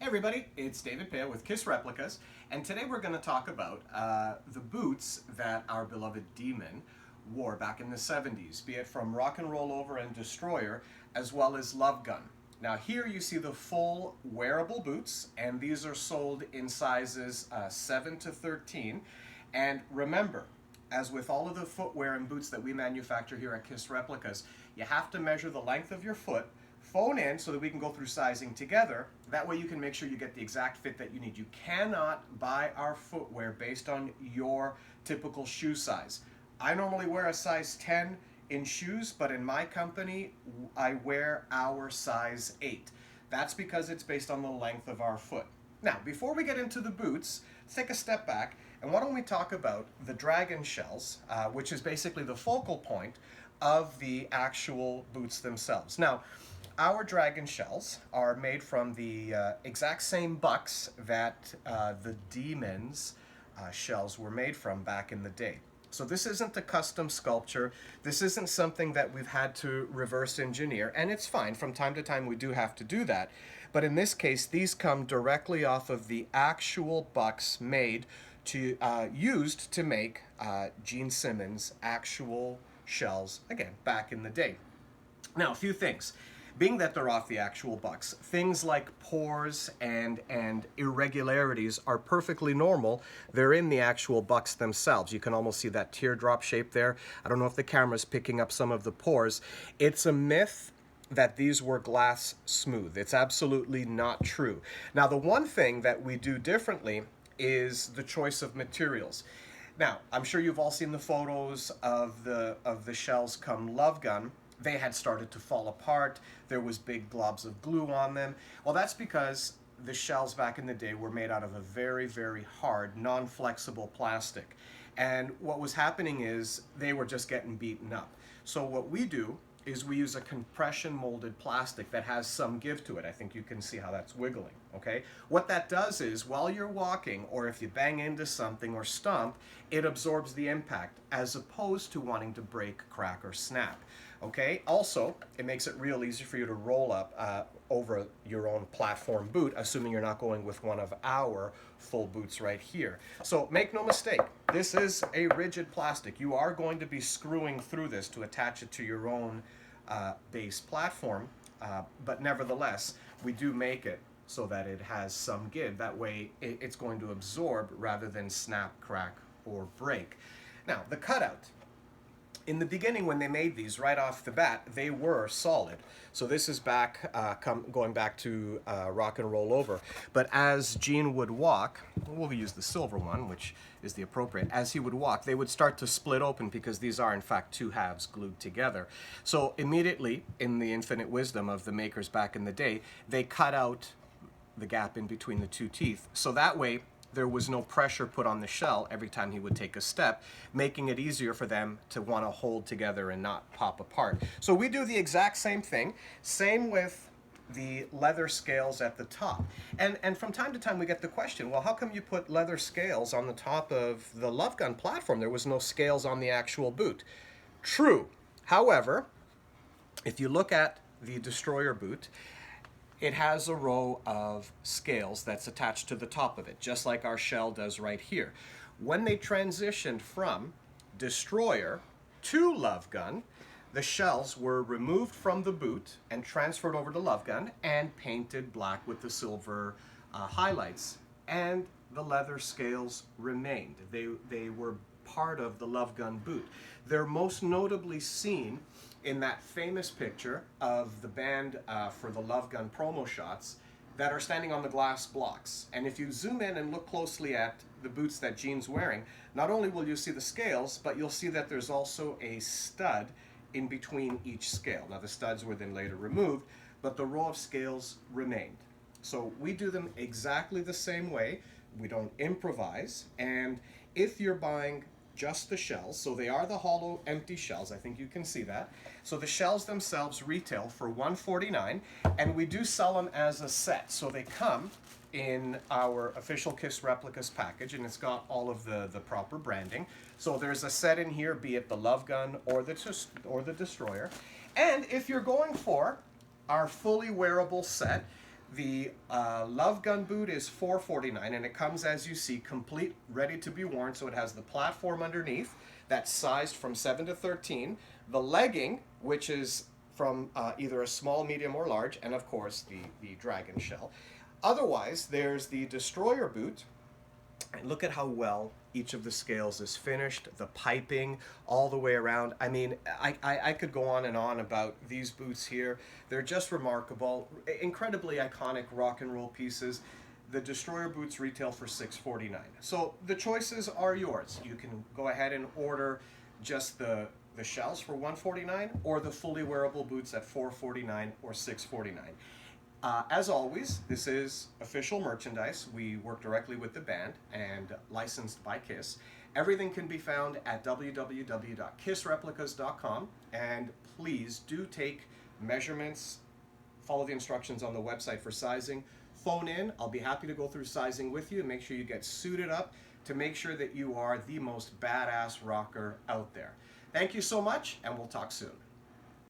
Hey everybody, it's David Pale with Kiss Replicas, and today we're going to talk about the boots that our beloved Demon wore back in the 70s, be it from Rock and Roll Over and Destroyer, as well as Love Gun. Now here you see the full wearable boots, and these are sold in sizes 7 to 13, and remember, as with all of the footwear and boots that we manufacture here at Kiss Replicas, you have to measure the length of your foot, phone in so that we can go through sizing together. That way you can make sure you get the exact fit that you need. You cannot buy our footwear based on your typical shoe size. I normally wear a size 10 in shoes, but in my company, I wear our size 8. That's because it's based on the length of our foot. Now, before we get into the boots, let's take a step back, and why don't we talk about the dragon shells, which is basically the focal point of the actual boots themselves. Now, our dragon shells are made from the exact same bucks that the Demon's shells were made from back in the day. So this isn't a custom sculpture. This isn't something that we've had to reverse engineer, and it's fine. From time to time we do have to do that. But in this case, these come directly off of the actual bucks made to used to make Gene Simmons' actual shells, again, back in the day. Now, a few things. Being that they're off the actual bucks, things like pores and irregularities are perfectly normal. They're in the actual bucks themselves. You can almost see that teardrop shape there. I don't know if the camera's picking up some of the pores. It's a myth that these were glass smooth. It's absolutely not true. Now, the one thing that we do differently is the choice of materials. Now, I'm sure you've all seen the photos of the shells come Love Gun. They had started to fall apart. There was big globs of glue on them. Well, that's because the shells back in the day were made out of a very, very hard, non-flexible plastic. And what was happening is they were just getting beaten up. So what we do is we use a compression molded plastic that has some give to it. I think you can see how that's wiggling, okay? What that does is while you're walking, or if you bang into something or stomp, it absorbs the impact as opposed to wanting to break, crack, or snap. Okay, also, it makes it real easy for you to roll up over your own platform boot, assuming you're not going with one of our full boots right here. So make no mistake, this is a rigid plastic. You are going to be screwing through this to attach it to your own base platform, but nevertheless, we do make it so that it has some give. That way, it's going to absorb rather than snap, crack, or break. Now, the cutout. In the beginning, when they made these right off the bat, they were solid. So this is back, going back to Rock and Roll Over. But as Gene would walk, we'll use the silver one, which is the appropriate. As he would walk, they would start to split open because these are, in fact, two halves glued together. So immediately, in the infinite wisdom of the makers back in the day, they cut out the gap in between the two teeth. So that way, there was no pressure put on the shell every time he would take a step, making it easier for them to want to hold together and not pop apart. So we do the exact same thing, same with the leather scales at the top. And from time to time we get the question, well, how come you put leather scales on the top of the Love Gun platform? There was no scales on the actual boot. True. However, if you look at the Destroyer boot, it has a row of scales that's attached to the top of it, just like our shell does right here. When they transitioned from Destroyer to Love Gun, the shells were removed from the boot and transferred over to Love Gun and painted black with the silver highlights. And the leather scales remained. They were part of the Love Gun boot. They're most notably seen in that famous picture of the band for the Love Gun promo shots that are standing on the glass blocks. And if you zoom in and look closely at the boots that Gene's wearing, not only will you see the scales, but you'll see that there's also a stud in between each scale. Now the studs were then later removed, but the row of scales remained. So we do them exactly the same way. We don't improvise. And if you're buying just the shells, so they are the hollow empty shells, I think you can see that. So the shells themselves retail for $149, and we do sell them as a set. So they come in our official Kiss Replicas package, and it's got all of the proper branding. So there's a set in here, be it the Love Gun or the Destroyer. And if you're going for our fully wearable set, The Love Gun boot is $4.49, and it comes, as you see, complete, ready to be worn. So it has the platform underneath that's sized from 7 to 13, the legging, which is from either a small, medium, or large, and of course the dragon shell. Otherwise, there's the Destroyer boot. And look at how well each of the scales is finished, the piping all the way around. I mean, I could go on and on about these boots here. They're just remarkable, incredibly iconic rock and roll pieces. The Destroyer boots retail for $6.49. So the choices are yours. You can go ahead and order just the shells for $1.49 or the fully wearable boots at $4.49 or $6.49. As always, this is official merchandise. We work directly with the band and licensed by KISS. Everything can be found at www.kissreplicas.com, and please do take measurements, follow the instructions on the website for sizing. Phone in. I'll be happy to go through sizing with you and make sure you get suited up to make sure that you are the most badass rocker out there. Thank you so much, and we'll talk soon.